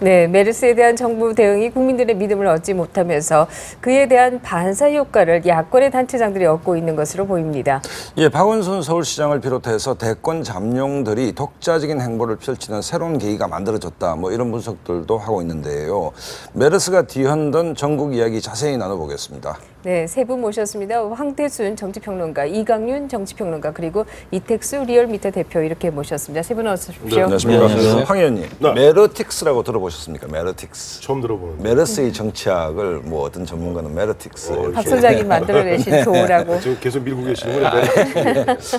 네, 메르스에 대한 정부 대응이 국민들의 믿음을 얻지 못하면서 그에 대한 반사 효과를 야권의 단체장들이 얻고 있는 것으로 보입니다. 예, 박원순 서울시장을 비롯해서 대권 잠룡들이 독자적인 행보를 펼치는 새로운 계기가 만들어졌다. 뭐 이런 분석들도 하고 있는데요. 메르스가 뒤흔든 전국 이야기 자세히 나눠보겠습니다. 네, 세 분 모셨습니다. 황태순 정치평론가, 이강윤 정치평론가, 그리고 이택수 리얼미터 대표 이렇게 모셨습니다. 세 분 어서 오십시오. 네, 안녕하십니까. 황 의원님, 네. 메르틱스라고 들어보셨습니까? 메르틱스. 처음 들어보는데. 메르스의 정치학을 뭐 어떤 전문가는 메르틱스. 박 소장이 만들어내신 조라고. 지금 계속 밀고 계시는군요.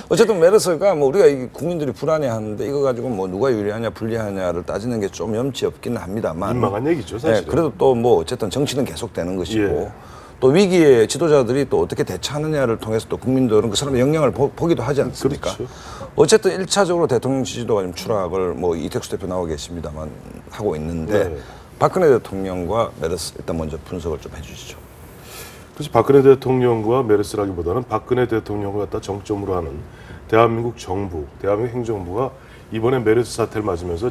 어쨌든 메르스가 뭐 우리가 국민들이 불안해하는데 이거 가지고 뭐 누가 유리하냐 불리하냐를 따지는 게 좀 염치 없기는 합니다만. 민망한 얘기죠, 사실. 네, 그래도 또 뭐 어쨌든 정치는 계속되는 것이고. 예. 또 위기에 지도자들이 또 어떻게 대처하느냐를 통해서 또 국민들은 그 사람의 영향을 보기도 하지 않습니까? 그렇죠. 어쨌든 1차적으로 대통령 지지도가 좀 추락을 뭐 이택수 대표 나오고 계십니다만 하고 있는데 네. 박근혜 대통령과 메르스 일단 먼저 분석을 좀 해주시죠. 그래서 박근혜 대통령과 메르스라기보다는 박근혜 대통령을 갖다 정점으로 하는 대한민국 정부, 대한민국 행정부가 이번에 메르스 사태를 맞으면서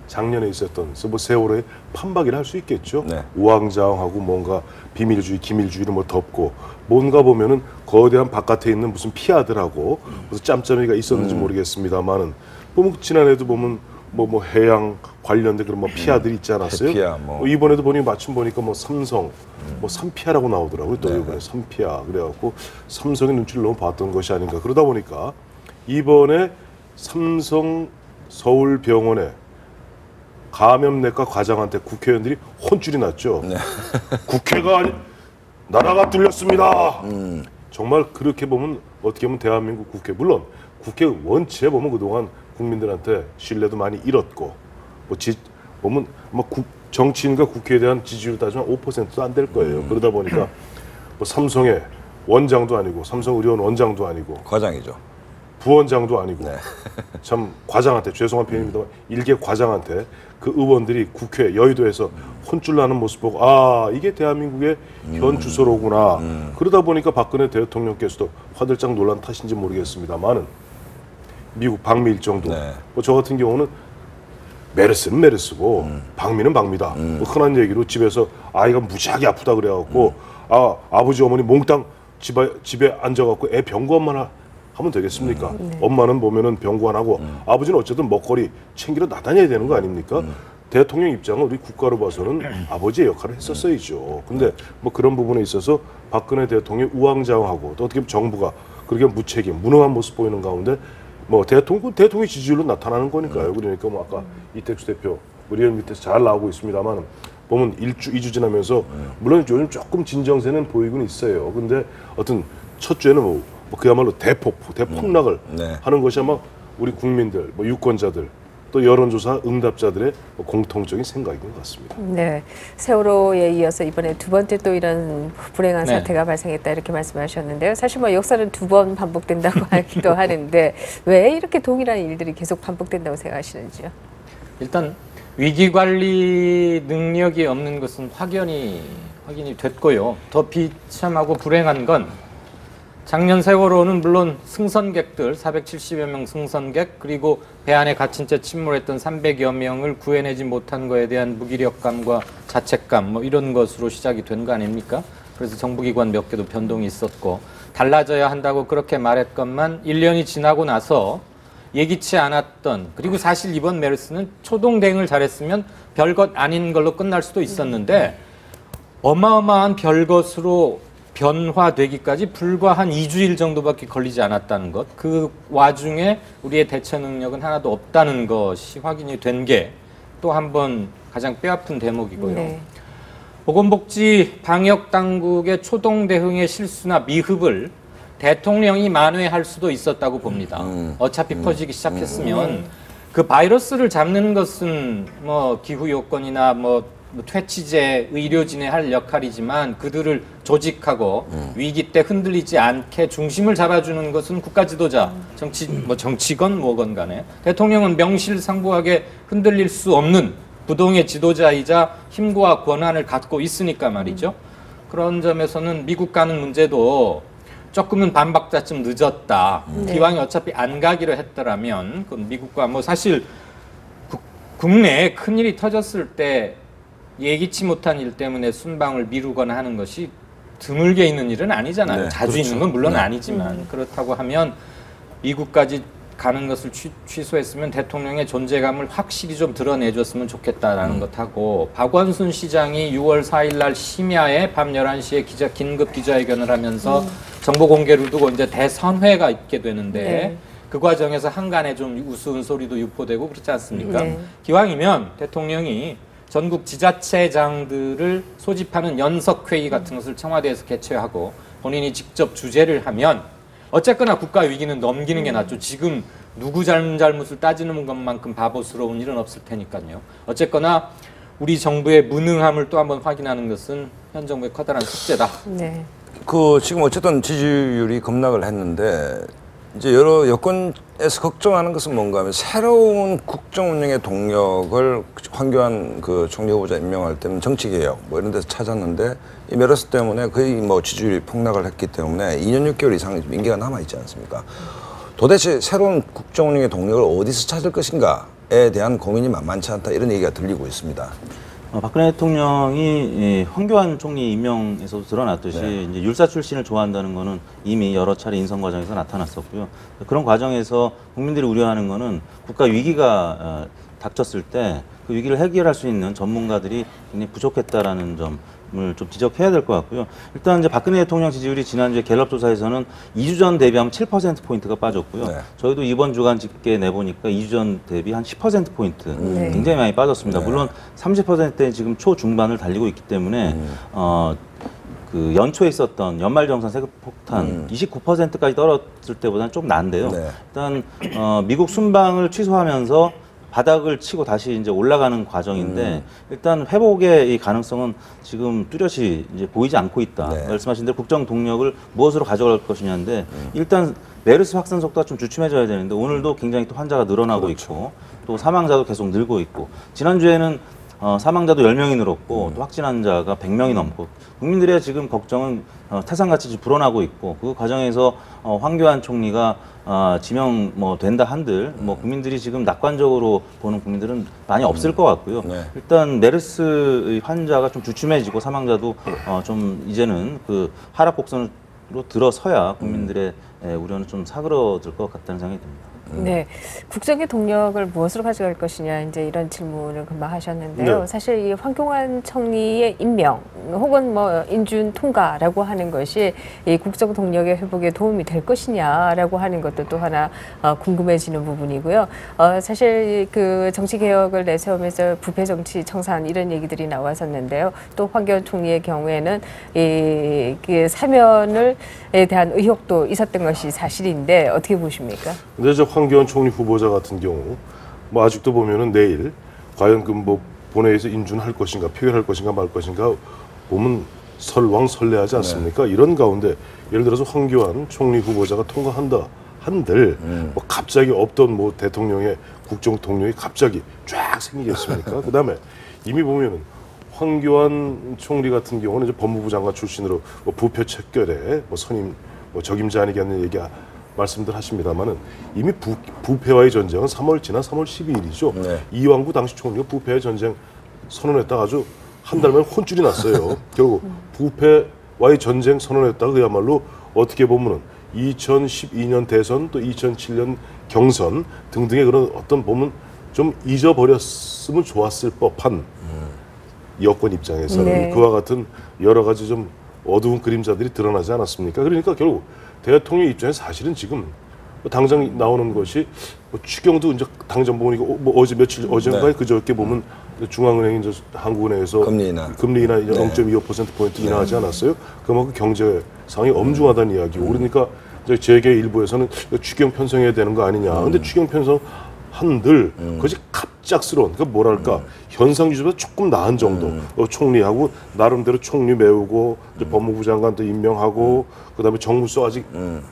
작년에 있었던 뭐 세월호의 판박이라 할 수 있겠죠. 네. 우왕좌왕하고 뭔가 비밀주의, 기밀주의를 뭐 덮고 뭔가 보면은 거대한 바깥에 있는 무슨 피아들하고 무슨 짬짬이가 있었는지 모르겠습니다만은 보면 지난해도 보면 뭐 해양 관련된 그런 뭐 피아들이 있지 않았어요? 해피아 뭐. 이번에도 마침 보니까 뭐 삼성 뭐 삼피아라고 나오더라고요. 또 네. 이번에 삼피아 그래갖고 삼성의 눈치를 너무 봤던 것이 아닌가. 그러다 보니까 이번에 삼성 서울병원에 감염내과 과장한테 국회의원들이 혼쭐이 났죠. 네. 국회가 나라가 뚫렸습니다. 정말 그렇게 보면 어떻게 보면 대한민국 국회, 물론 국회 원칙에 보면 그동안 국민들한테 신뢰도 많이 잃었고 보면 정치인과 국회에 대한 지지율 따지면 5%도 안 될 거예요. 그러다 보니까 뭐 삼성의 원장도 아니고 삼성의료원 원장도 아니고 과장이죠. 부원장도 아니고 네. 참 과장한테 죄송한 표현입니다만 일개 과장한테 그 의원들이 국회 여의도에서 혼쭐 나는 모습 보고 아 이게 대한민국의 현 주소로구나. 그러다 보니까 박근혜 대통령께서도 화들짝 놀란 탓인지 모르겠습니다만은 미국 방미 일정도 네. 뭐 저 같은 경우는 메르스는 메르스고 방미는 방미다. 뭐 흔한 얘기로 집에서 아이가 무지하게 아프다 그래갖고 아버지 어머니 몽땅 집에 앉아갖고 애 병구만 하면 되겠습니까? 엄마는 보면은 병구 안 하고 아버지는 어쨌든 먹거리 챙기러 나다녀야 되는 거 아닙니까? 대통령 입장은 우리 국가로 봐서는 아버지의 역할을 했었어야죠. 근데 뭐 그런 부분에 있어서 박근혜 대통령이 우왕좌왕하고 또 어떻게 보면 정부가 그렇게 무책임, 무능한 모습 보이는 가운데 뭐 대통령 지지율로 나타나는 거니까요. 그러니까 뭐 아까 이택수 대표 리얼 밑에서 잘 나오고 있습니다만 보면 2주 지나면서 물론 요즘 조금 진정세는 보이고는 있어요. 근데 어떤 첫 주에는 뭐 그야말로 대폭락을 네. 하는 것이 아마 우리 국민들, 뭐 유권자들, 또 여론조사 응답자들의 공통적인 생각인 것 같습니다. 네, 세월호에 이어서 이번에 두 번째 또 이런 불행한 네. 사태가 발생했다 이렇게 말씀하셨는데요. 사실 뭐 역사는 두 번 반복된다고 하기도 하는데 왜 이렇게 동일한 일들이 계속 반복된다고 생각하시는지요? 일단 위기 관리 능력이 없는 것은 확인이 됐고요. 더 비참하고 불행한 건 작년 세월호는 물론 승선객들 470여 명 승선객 그리고 배 안에 갇힌 채 침몰했던 300여 명을 구해내지 못한 거에 대한 무기력감과 자책감 뭐 이런 것으로 시작이 된 거 아닙니까? 그래서 정부기관 몇 개도 변동이 있었고 달라져야 한다고 그렇게 말했건만 1년이 지나고 나서 예기치 않았던 그리고 사실 이번 메르스는 초동 대응을 잘했으면 별것 아닌 걸로 끝날 수도 있었는데 어마어마한 별것으로 변화되기까지 불과 한 2주일 정도밖에 걸리지 않았다는 것. 그 와중에 우리의 대처 능력은 하나도 없다는 것이 확인이 된 게 또 한 번 가장 뼈아픈 대목이고요. 네. 보건복지 방역당국의 초동 대응의 실수나 미흡을 대통령이 만회할 수도 있었다고 봅니다. 어차피 퍼지기 시작했으면 그 바이러스를 잡는 것은 뭐 기후 요건이나 뭐 퇴치제, 의료진의 할 역할이지만 그들을 조직하고 위기 때 흔들리지 않게 중심을 잡아주는 것은 국가 지도자, 정치건 뭐건 간에 대통령은 명실상부하게 흔들릴 수 없는 부동의 지도자이자 힘과 권한을 갖고 있으니까 말이죠. 그런 점에서는 미국 가는 문제도 조금은 반박자쯤 늦었다. 네. 기왕이 어차피 안 가기로 했더라면 그 미국과 뭐 사실 국내에 큰일이 터졌을 때 예기치 못한 일 때문에 순방을 미루거나 하는 것이 드물게 있는 일은 아니잖아요. 네, 자주 그렇죠. 있는 건 물론 네. 아니지만 그렇다고 하면 미국까지 가는 것을 취소했으면 대통령의 존재감을 확실히 좀 드러내줬으면 좋겠다라는 것하고 박원순 시장이 6월 4일 날 심야에 밤 11시에 긴급 기자회견을 하면서 정보 공개를 두고 이제 대선회가 있게 되는데 네. 그 과정에서 한간에 좀 우스운 소리도 유포되고 그렇지 않습니까? 네. 기왕이면 대통령이 전국 지자체장들을 소집하는 연석회의 같은 것을 청와대에서 개최하고 본인이 직접 주재를 하면 어쨌거나 국가 위기는 넘기는 게 낫죠. 지금 누구 잘못을 따지는 것만큼 바보스러운 일은 없을 테니까요. 어쨌거나 우리 정부의 무능함을 또 한번 확인하는 것은 현 정부의 커다란 숙제다. 네. 지금 어쨌든 지지율이 급락을 했는데 이제 여러 여권에서 걱정하는 것은 뭔가 하면 새로운 국정 운영의 동력을 황교안 총리 후보자 임명할 때는 정치개혁 뭐 이런 데서 찾았는데 이 메르스 때문에 거의 뭐 지지율이 폭락을 했기 때문에 2년 6개월 이상 임기가 남아있지 않습니까? 도대체 새로운 국정 운영의 동력을 어디서 찾을 것인가에 대한 고민이 만만치 않다 이런 얘기가 들리고 있습니다. 박근혜 대통령이 황교안 총리 임명에서도 드러났듯이 이제 율사 출신을 좋아한다는 거는 이미 여러 차례 인선 과정에서 나타났었고요. 그런 과정에서 국민들이 우려하는 거는 국가 위기가 닥쳤을 때 그 위기를 해결할 수 있는 전문가들이 굉장히 부족했다라는 점을 좀 지적해야 될 것 같고요. 일단 이제 박근혜 대통령 지지율이 지난주에 갤럽 조사에서는 2주 전 대비하면 7%포인트가 빠졌고요. 네. 저희도 이번 주간 집계 내보니까 2주 전 대비 한 10%포인트 네. 굉장히 많이 빠졌습니다. 네. 물론 30%대 지금 초중반을 달리고 있기 때문에 그 연초에 있었던 연말정산 세금폭탄 29%까지 떨어질 때보다는 좀 나은데요. 네. 일단 미국 순방을 취소하면서 바닥을 치고 다시 이제 올라가는 과정인데 일단 회복의 이 가능성은 지금 뚜렷이 이제 보이지 않고 있다. 네. 말씀하신 대로 국정 동력을 무엇으로 가져갈 것이냐인데 일단 메르스 확산 속도가 좀 주춤해져야 되는데 오늘도 굉장히 또 환자가 늘어나고 있고 또 사망자도 계속 늘고 있고 지난주에는 사망자도 10명이 늘었고 또 확진 환자가 100명이 넘고 국민들의 지금 걱정은 태산같이 지금 불어나고 있고 그 과정에서 황교안 총리가 지명 뭐 된다 한들 뭐 국민들이 지금 낙관적으로 보는 국민들은 많이 없을 것 같고요. 네. 일단 메르스 환자가 좀 주춤해지고 사망자도 좀 이제는 그 하락 곡선으로 들어서야 국민들의 우려는 좀 사그러들 것 같다는 생각이 듭니다. 네, 국정의 동력을 무엇으로 가져갈 것이냐 이제 이런 질문을 금방 하셨는데요. 네. 사실 이 황교안 총리의 임명 혹은 뭐 인준 통과라고 하는 것이 이 국정 동력의 회복에 도움이 될 것이냐라고 하는 것도 또 하나 궁금해지는 부분이고요. 사실 그 정치 개혁을 내세우면서 부패 정치 청산 이런 얘기들이 나왔었는데요. 또 황교안 총리의 경우에는 그 사면에 대한 의혹도 있었던 것이 사실인데 어떻게 보십니까? 근데 저 황교안 총리 후보자 같은 경우 뭐 아직도 보면은 내일 과연 그 뭐 본회의에서 인준할 것인가 표결할 것인가 말 것인가 보면 설왕설래하지 않습니까? 이런 가운데 예를 들어서 황교안 총리 후보자가 통과한다 한들 뭐 갑자기 없던 뭐 대통령의 국정 동력이 갑자기 쫙 생기겠습니까? 그다음에 이미 보면은 황교안 총리 같은 경우는 이제 법무부 장관 출신으로 뭐 부패 척결에 뭐 선임 뭐 적임자 아니겠는 얘기 말씀들 하십니다만은 이미 부패와의 전쟁은 3월 지난 3월 12일이죠. 네. 이왕구 당시 총리가 부패의 전쟁 선언했다가 아주 한 달 만에 혼쭐이 났어요. 결국 부패와의 전쟁 선언했다가 그야말로 어떻게 보면은 2012년 대선 또 2007년 경선 등등의 그런 어떤 보면 좀 잊어버렸으면 좋았을 법한 여권 입장에서는 네. 그와 같은 여러 가지 좀 어두운 그림자들이 드러나지 않았습니까? 그러니까 결국 대통령 입장에서 사실은 지금 당장 나오는 것이 뭐 추경도 이제 당장 보니까 뭐 어제 며칠 어젠가에 그저께 보면 중앙은행이 이제 한국은행에서 금리 인하 0.25%포인트 인하하지 않았어요? 그만큼 경제 상황이 엄중하다는 이야기고 그러니까 이제 재계 일부에서는 추경 편성해야 되는 거 아니냐. 근데 추경 편성 한들 그것이 갑작스러운 그러니까 뭐랄까 현상 유지보다 조금 나은 정도 총리하고 나름대로 총리 메우고 이제 법무부 장관도 임명하고 그다음에 정무수석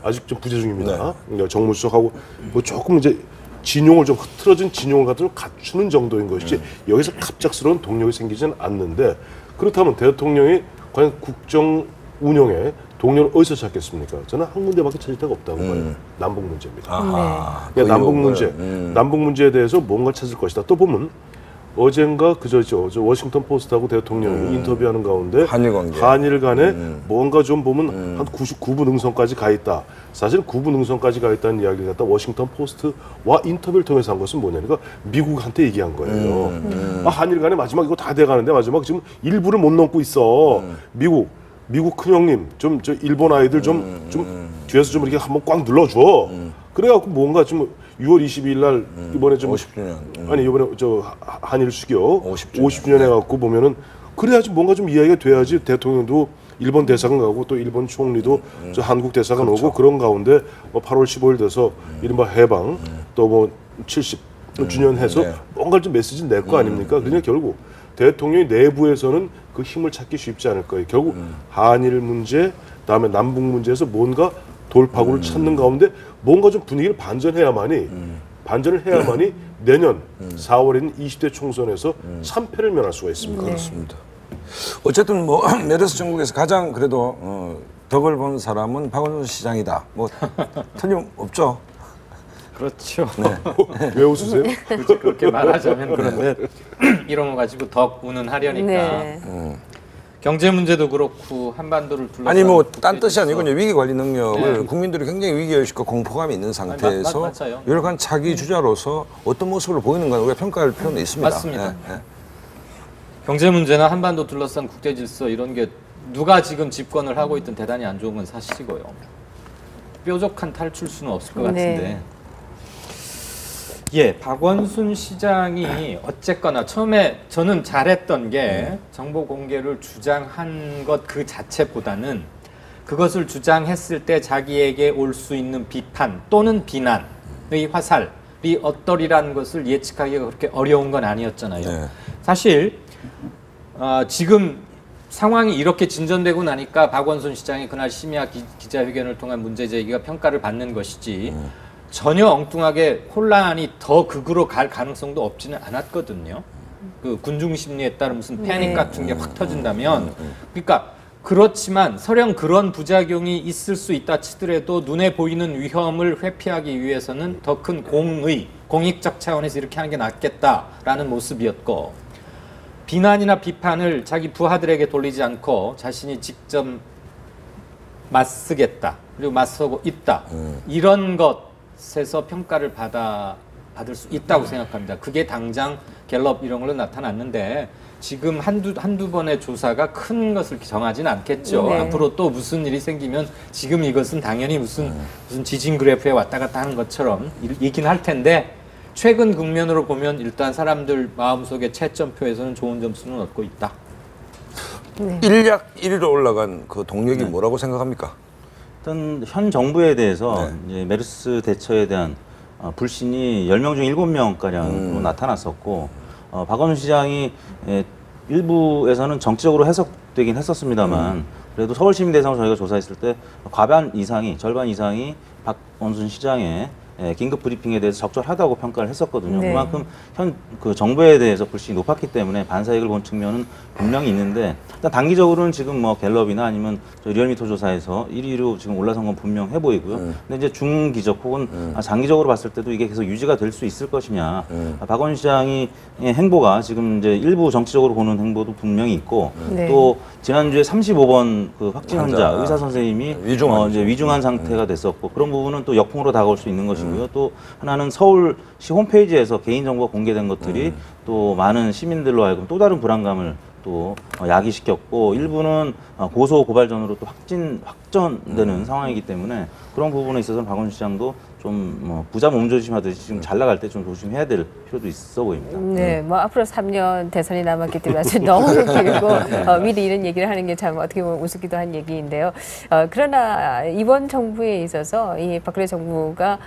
아직 좀 부재 중입니다. 그러니까 정무수석하고 뭐 조금 이제 진용을 좀 흐트러진 진용을 갖다 좀 갖추는 정도인 것이지 여기서 갑작스러운 동력이 생기지는 않는데 그렇다면 대통령이 과연 국정 운영에 동력을 어디서 찾겠습니까? 저는 한 군데밖에 찾을 데가 없다고 봐요. 남북 문제입니다. 아하, 그러니까 그 남북 의혹을, 문제, 남북 문제에 대해서 뭔가 찾을 것이다. 또 보면 어젠가 그저죠. 저 워싱턴 포스트하고 대통령이 인터뷰하는 가운데 한일 관계. 한일 간에 뭔가 좀 보면 한 99부 능선까지 가 있다. 사실 9부 능선까지 가 있다는 이야기를 갖다 워싱턴 포스트와 인터뷰를 통해서 한 것은 뭐냐니까 미국한테 얘기한 거예요. 한일 간에 마지막 이거 다 돼가는데 마지막 지금 일부를 못 넘고 있어. 미국 큰형님 좀 저 일본 아이들 좀 뒤에서 좀 이렇게 한번 꽉 눌러줘. 그래갖고 뭔가 좀 6월 22일 날 이번에 좀 50주년. 아니 이번에 저 한일 수교 50주년. 50주년 해갖고 보면은 그래야지 뭔가 좀 이야기가 돼야지 대통령도 일본 대사관 가고 또 일본 총리도 저 한국 대사관 오고 그런 가운데 뭐 8월 15일 돼서 이른바 해방 또 뭐 70주년 해서 네. 뭔가 좀 메시지 낼 거 아닙니까? 그러니까 결국 대통령이 내부에서는 그 힘을 찾기 쉽지 않을 거예요. 결국 한일 문제, 다음에 남북 문제에서 뭔가 돌파구를 찾는 가운데 뭔가 좀 분위기를 반전을 해야만이 내년 4월에 있는 20대 총선에서 참패를 면할 수가 있습니다. 그렇습니다. 어쨌든 뭐 메르스 정국에서 가장 그래도 덕을 본 사람은 박원순 시장이다. 뭐 틀림없죠. 그렇죠. 왜 웃으세요? 그렇게 말하자면 그런데 이런 거 가지고 더 우는 하려니까 네. 경제 문제도 그렇고 한반도를 둘러싼 아니 뭐 딴 뜻이 국제 아니고 질서. 위기 관리 능력을 네. 국민들이 굉장히 위기의식과 공포감이 있는 상태에서 맞아요. 유력한 차기 주자로서 어떤 모습을 보이는가 우리가 평가할 필요는 있습니다. 맞습니다. 예, 예. 경제 문제나 한반도 둘러싼 국제 질서 이런 게 누가 지금 집권을 하고 있든 대단히 안 좋은 건 사실이고요. 뾰족한 탈출수는 없을 것 같은데. 네. 예, 박원순 시장이 어쨌거나 처음에 저는 잘했던 게 정보 공개를 주장한 것 그 자체보다는 그것을 주장했을 때 자기에게 올 수 있는 비판 또는 비난의 화살이 어떠리라는 것을 예측하기가 그렇게 어려운 건 아니었잖아요. 네. 사실 지금 상황이 이렇게 진전되고 나니까 박원순 시장이 그날 심야 기자회견을 통한 문제 제기가 평가를 받는 것이지 전혀 엉뚱하게 혼란이 더 극으로 갈 가능성도 없지는 않았거든요. 그 군중 심리에 따른 무슨 패닉 같은 게 확 터진다면 그러니까 그렇지만 설령 그런 부작용이 있을 수 있다 치더라도 눈에 보이는 위험을 회피하기 위해서는 더 큰 공익적 차원에서 이렇게 하는 게 낫겠다라는 모습이었고 비난이나 비판을 자기 부하들에게 돌리지 않고 자신이 직접 맞서겠다 그리고 맞서고 있다 이런 것에서 평가를 받을 수 있다고 생각합니다. 그게 당장 갤럽 이런 걸로 나타났는데 지금 한두 번의 조사가 큰 것을 정하진 않겠죠. 네. 앞으로 또 무슨 일이 생기면 지금 이것은 당연히 무슨 지진 그래프에 왔다 갔다 하는 것처럼 있긴 할 텐데 최근 국면으로 보면 일단 사람들 마음속에 채점표에서는 좋은 점수는 얻고 있다. 일약 1위로 올라간 그 동력이 뭐라고 생각합니까? 일단 현 정부에 대해서 네. 이제 메르스 대처에 대한 불신이 10명 중 7명가량으로 나타났었고 박원순 시장이 일부에서는 정치적으로 해석되긴 했었습니다만 그래도 서울시민 대상으로 저희가 조사했을 때 절반 이상이 박원순 시장의 긴급 브리핑에 대해서 적절하다고 평가를 했었거든요. 네. 그만큼 현 그 정부에 대해서 불신이 높았기 때문에 반사익을 본 측면은 분명히 있는데 일단 단기적으로는 지금 뭐 갤럽이나 아니면 리얼미터 조사에서 1위로 지금 올라선 건 분명해 보이고요. 근데 이제 중기적 혹은 장기적으로 봤을 때도 이게 계속 유지가 될 수 있을 것이냐. 박원순 시장이 행보가 지금 이제 일부 정치적으로 보는 행보도 분명히 있고 네. 또 지난주에 35번 그 확진 환자 환자. 의사 선생님이 위중한 이제 위중한 상태가 됐었고 그런 부분은 또 역풍으로 다가올 수 있는 것이고요. 또 하나는 서울시 홈페이지에서 개인정보가 공개된 것들이 또 많은 시민들로 하여금 또 다른 불안감을 또 야기시켰고 일부는 고소 고발전으로 또 확전되는 상황이기 때문에 그런 부분에 있어서는 박원순 시장도 좀 부자 몸조심하듯이 지금 잘 나갈 때 좀 조심해야 될 필요도 있어 보입니다. 네, 뭐 앞으로 3년 대선이 남았기 때문에 아주 너무 길고 미리 이런 얘기를 하는 게 참 어떻게 보면 우습기도 한 얘기인데요. 그러나 이번 정부에 있어서 이 박근혜 정부가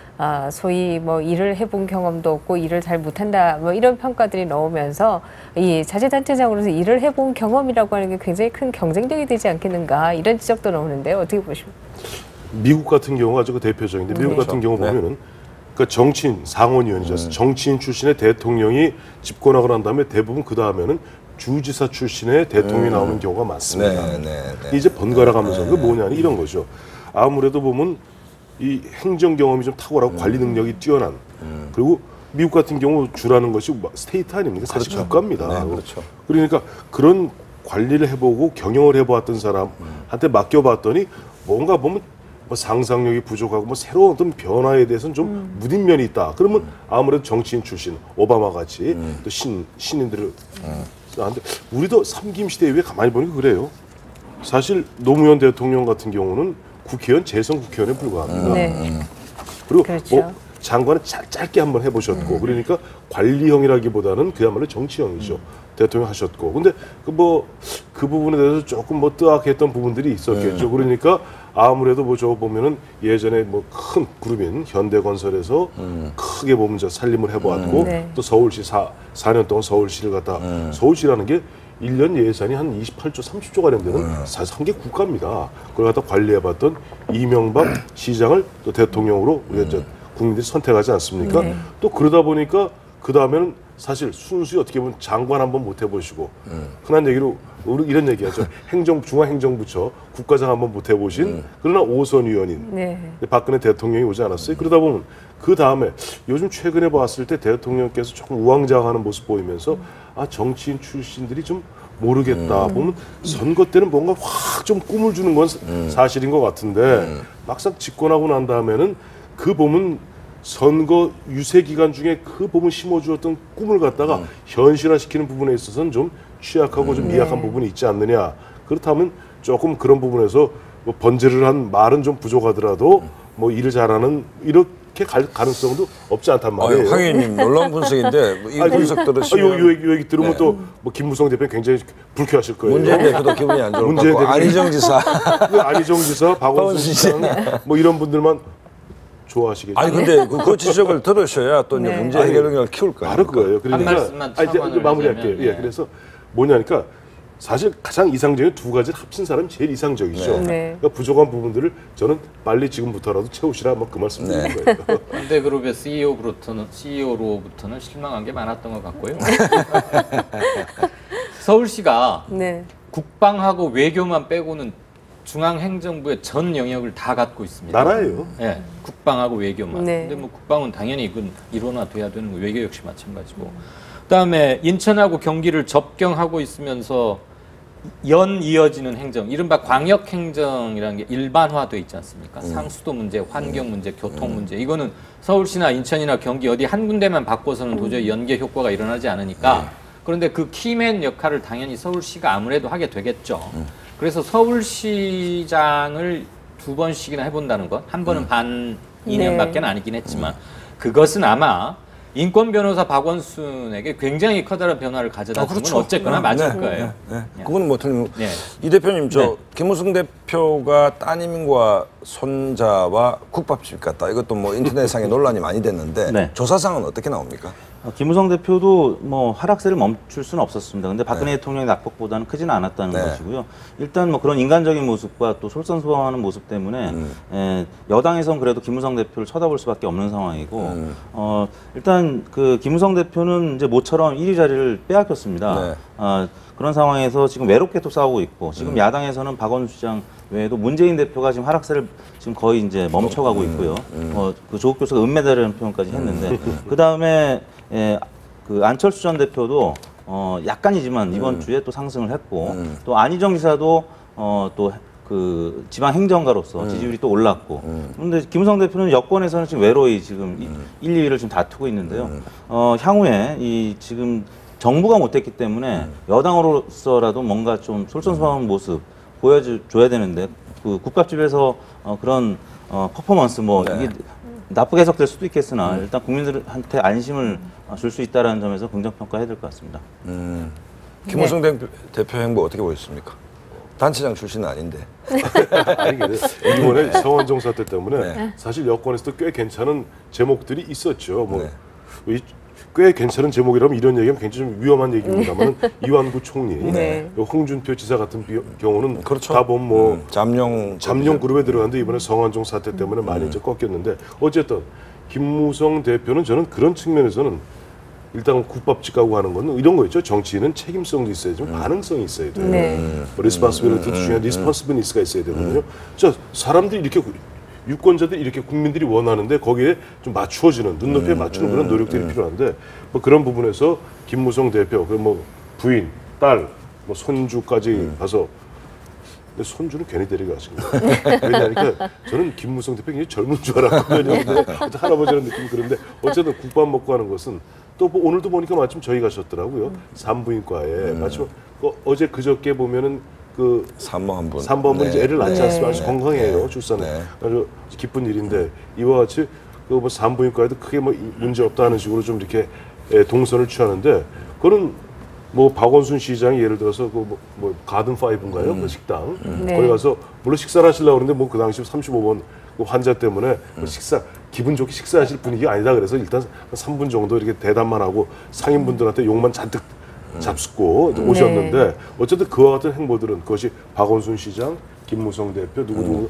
소위 뭐 일을 해본 경험도 없고 일을 잘 못한다 뭐 이런 평가들이 나오면서 이 자치단체장으로서 일을 해본 경험이라고 하는 게 굉장히 큰 경쟁력이 되지 않겠는가 이런 지적도 나오는데요. 어떻게 보십니까? 미국 같은 경우가 그 대표적인데 미국 같은 경우 보면은 그 정치인 상원의원이죠. 정치인 출신의 대통령이 집권하고 난 다음에 대부분 그 다음에는 주지사 출신의 대통령이 나오는 경우가 많습니다. 이제 번갈아 가면서 그 뭐냐니 이런 거죠. 아무래도 보면 이 행정 경험이 좀 탁월하고 관리 능력이 뛰어난 그리고 미국 같은 경우 주라는 것이 스테이트 아닙니까? 사실 그렇죠. 국가입니다. 네, 그렇죠. 그러니까 그런 관리를 해보고 경영을 해보았던 사람한테 맡겨봤더니 뭔가 보면 뭐 상상력이 부족하고 뭐 새로운 어떤 변화에 대해서는 좀 무딘 면이 있다. 그러면 아무래도 정치인 출신 오바마 같이 또 신인들을 하는데 우리도 삼김 시대 이후에 가만히 보니까 그래요. 사실 노무현 대통령 같은 경우는 국회의원 재선 국회의원에 불과합니다. 네. 그리고 그렇죠. 뭐 장관은 짧게 한번 해보셨고 그러니까 관리형이라기보다는 그야말로 정치형이죠. 대통령 하셨고 근데 그 부분에 대해서 조금 뭐 뜨악했던 부분들이 있었겠죠. 그러니까 아무래도 뭐 저 보면은 예전에 뭐 큰 그룹인 현대건설에서 크게 보면 저 살림을 해보았고 네. 또 서울시 4년 동안 서울시를 갖다 서울시라는 게 1년 예산이 한 28조, 30조 가량 되는 사실 한 개 국가입니다. 그걸 갖다 관리해봤던 이명박 시장을 또 대통령으로 우리가 저 국민들이 선택하지 않습니까? 네. 또 그러다 보니까 그 다음에는 사실 순수히 어떻게 보면 장관 한번 못 해보시고 흔한 얘기로 우리 이런 얘기하죠. 중앙행정부처 국가장 한번 못 해보신 그러나 5선 위원인 네. 박근혜 대통령이 오지 않았어요. 그러다 보면 그 다음에 요즘 최근에 봤을 때 대통령께서 조금 우왕좌왕하는 모습 보이면서 아 정치인 출신들이 좀 모르겠다. 보면 선거 때는 뭔가 확 좀 꿈을 주는 건 사실인 것 같은데 막상 집권하고 난 다음에는 그 보면 선거 유세 기간 중에 그 보면 심어주었던 꿈을 갖다가 현실화시키는 부분에 있어서는 좀 취약하고 좀 미약한 부분이 있지 않느냐. 그렇다면 조금 그런 부분에서 뭐 번지를 한 말은 좀 부족하더라도 뭐 일을 잘하는 이렇게 갈 가능성도 없지 않단 말이에요. 황 의원님 놀라운 분석인데 뭐이 분석 들으시면 요 얘기 들으면 네. 또 뭐 김무성 대표 굉장히 불쾌하실 거예요. 문재인 대표도 기분이 안 좋을 것 문재인 같고 대표. 안희정 지사 안희정 지사, 박원순 시장 뭐 이런 분들만 좋아하시겠죠. 아니 근데 그 지적을 들으셔야 또 이제 네. 문제 해결 능력을 키울 거예요. 바로 그거예요. 그러니까 말씀만 이제 첨언을 마무리할게요. 하자면, 예, 네. 그래서 뭐냐니까 사실 가장 이상적인 두 가지를 합친 사람이 제일 이상적이죠. 네. 그러니까 부족한 부분들을 저는 빨리 지금부터라도 채우시라 뭐 그 말씀 드리는 거예요. 현대그룹의 CEO로부터는 실망한 게 많았던 것 같고요. 서울시가 네. 국방하고 외교만 빼고는 중앙행정부의 전 영역을 다 갖고 있습니다. 나라예요. 예, 국방하고 외교만. 네. 근데 뭐 국방은 당연히 이건 일원화돼야 되는 거, 외교 역시 마찬가지고. 그다음에 인천하고 경기를 접경하고 있으면서 연 이어지는 행정, 이른바 광역 행정이라는 게 일반화돼 있지 않습니까? 상수도 문제, 환경 문제, 교통 문제. 이거는 서울시나 인천이나 경기 어디 한 군데만 바꿔서는 도저히 연계 효과가 일어나지 않으니까. 그런데 그 키맨 역할을 당연히 서울시가 아무래도 하게 되겠죠. 그래서 서울시장을 2번씩이나 해본다는 것, 한 번은 반 2년밖에 아니긴 했지만 그것은 아마 인권 변호사 박원순에게 굉장히 커다란 변화를 가져다 주면 어쨌거나 맞을 거예요. 네. 그건 뭐 틀림. 네. 이 대표님 저 네. 김무성 대표가 따님과 손자와 국밥집 갔다. 이것도 뭐 인터넷상에 논란이 많이 됐는데 네. 조사상은 어떻게 나옵니까? 김무성 대표도 뭐 하락세를 멈출 수는 없었습니다. 근데 박근혜 대통령의 낙폭보다는 크지는 않았다는 네. 것이고요. 일단 뭐 그런 인간적인 모습과 또 솔선수범하는 모습 때문에 여당에선 그래도 김무성 대표를 쳐다볼 수밖에 없는 상황이고 일단 그 김무성 대표는 이제 모처럼 1위 자리를 빼앗겼습니다. 네. 그런 상황에서 지금 외롭게 또 싸우고 있고 지금 야당에서는 박원순 시장 외에도 문재인 대표가 지금 하락세를 지금 거의 이제 멈춰가고 있고요. 그 조국 교수가 은메달이라는 표현까지 했는데 그 다음에 그 안철수 전 대표도 약간이지만 이번 주에 또 상승을 했고 또 안희정 지사도 또 그 지방 행정가로서 지지율이 또 올랐고 그런데 김무성 대표는 여권에서는 지금 외로이 지금 1, 2위를 좀 다투고 있는데요. 향후에 이 지금 정부가 못했기 때문에 여당으로서라도 뭔가 좀 솔선수범한 모습 보여줘야 되는데 그 국밥집에서 그런 퍼포먼스 뭐 이게 나쁘게 해석될 수도 있겠으나 일단 국민들한테 안심을 줄 수 있다는 점에서 긍정평가해야 될 것 같습니다. 김무성 대표 행보 어떻게 보셨습니까? 단체장 출신은 아닌데. 아니, 이번에 성완종 사태 때문에 사실 여권에서도 꽤 괜찮은 제목들이 있었죠. 뭐 꽤 괜찮은 제목이라면 이런 얘기하면 굉장히 좀 위험한 얘기입니다만 이완구 총리, 네. 홍준표 지사 같은 경우는 그렇죠. 다 보면 뭐 잠룡 그룹에 들어갔는데 이번에 성완종 사태 때문에 많이 이제 꺾였는데 어쨌든 김무성 대표는 저는 그런 측면에서는 일단 국밥집 가고 하는 건 이런 거 있죠. 정치인은 책임성도 있어야지만 반응성이 있어야 돼요. 네. 리스폰시빌리티 중에 리스폰시빌리티가 있어야 되거든요. 자, 사람들이 이렇게 유권자들이 이렇게 국민들이 원하는데 거기에 좀 맞추어지는 눈높이에 맞추는 그런 노력들이 필요한데 뭐 그런 부분에서 김무성 대표 그 뭐 부인, 딸, 뭐 손주까지 가서 근데 손주는 괜히 데려가신 거예요. 왜냐하니까 저는 김무성 대표 굉장히 젊은 줄 알았거든요. 근데 할아버지라는 느낌이 그런데 어쨌든 국밥 먹고 하는 것은 또 뭐 오늘도 보니까 마침 저희 가셨더라고요. 산부인과에 마침 어제 그저께 보면은 그 산모 한 분. 산모분 이제 애를 낳지 않습니까? 아주 건강해요 출산에. 네. 아주 기쁜 일인데 이와 같이 그 뭐 산부인과에도 크게 뭐 문제 없다는 식으로 좀 이렇게 동선을 취하는데 그거는 뭐 박원순 시장이 예를 들어서 그 뭐 가든 파이브인가요? 그 식당 네. 거기 가서 물론 식사를 하시려고 그러는데 뭐 그 당시 35번 그 환자 때문에 그 식사 기분 좋게 식사하실 분위기가 아니다 그래서 일단 3분 정도 이렇게 대답만 하고 상인분들한테 욕만 잔뜩 잡숫고 오셨는데 어쨌든 그와 같은 행보들은 그것이 박원순 시장, 김무성 대표 누구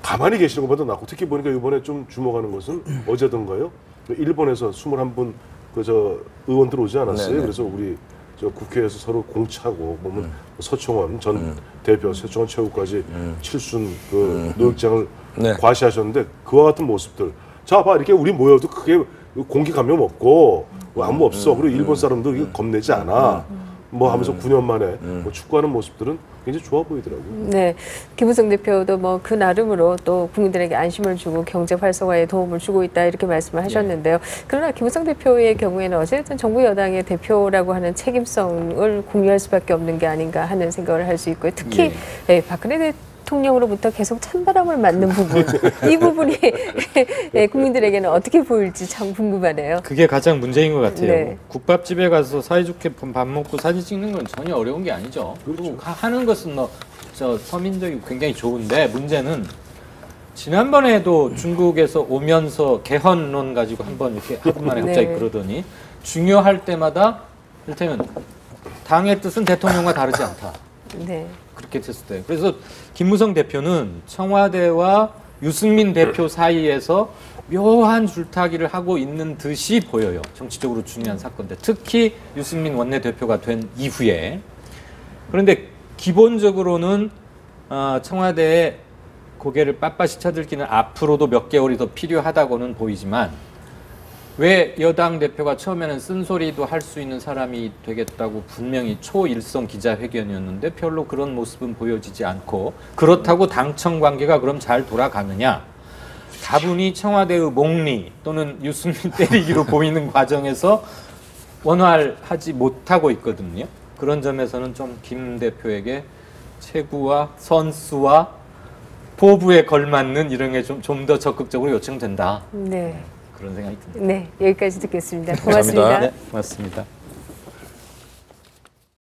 가만히 계시는 것보다 낫고 특히 보니까 이번에 좀 주목하는 것은 어제던가요? 일본에서 21분 그 저 의원들 오지 않았어요? 네네. 그래서 우리 저 국회에서 서로 공차고 보면 서청원 전 대표, 서청원 최고까지 칠순 그 노역장을 네. 과시하셨는데 그와 같은 모습들. 자, 봐 이렇게 우리 모여도 크게 공기 감염 없고 뭐 아무 없어. 그리고 일본 사람도 이거 겁내지 않아. 뭐 하면서 9년 만에 뭐 축구하는 모습들은 굉장히 좋아 보이더라고요. 네, 김무성 대표도 뭐 그 나름으로 또 국민들에게 안심을 주고 경제 활성화에 도움을 주고 있다 이렇게 말씀을 하셨는데요. 그러나 김무성 대표의 경우에는 어쨌든 정부 여당의 대표라고 하는 책임성을 공유할 수밖에 없는 게 아닌가 하는 생각을 할 수 있고요. 특히 박근혜 대통령으로부터 계속 찬바람을 맞는 부분, 이 부분이 국민들에게는 어떻게 보일지 참 궁금하네요. 그게 가장 문제인 것 같아요. 네. 국밥집에 가서 사이좋게 밥 먹고 사진 찍는 건 전혀 어려운 게 아니죠. 그리고 하는 것은 저 서민적이고 굉장히 좋은데 문제는 지난번에도 중국에서 오면서 개헌론 가지고 한번 이렇게 하루 만에 갑자기 그러더니 중요할 때마다 이를테면 당의 뜻은 대통령과 다르지 않다. 네. 그렇게 됐을 때. 그래서 김무성 대표는 청와대와 유승민 대표 사이에서 묘한 줄타기를 하고 있는 듯이 보여요. 정치적으로 중요한 사건인데 특히 유승민 원내대표가 된 이후에. 그런데 기본적으로는 청와대에 고개를 빳빳이 쳐들기는 앞으로도 몇 개월이 더 필요하다고는 보이지만 왜 여당 대표가 처음에는 쓴소리도 할 수 있는 사람이 되겠다고 분명히 초일성 기자회견이었는데 별로 그런 모습은 보여지지 않고 그렇다고 당청 관계가 그럼 잘 돌아가느냐? 다분히 청와대의 몽리 또는 유승민 때리기로 보이는 과정에서 원활하지 못하고 있거든요. 그런 점에서는 좀 김 대표에게 체구와 선수와 포부에 걸맞는 이런 게 좀 더 적극적으로 요청된다. 네. 그런 생각이 듭니다. 네, 여기까지 듣겠습니다. 고맙습니다. 네, 고맙습니다.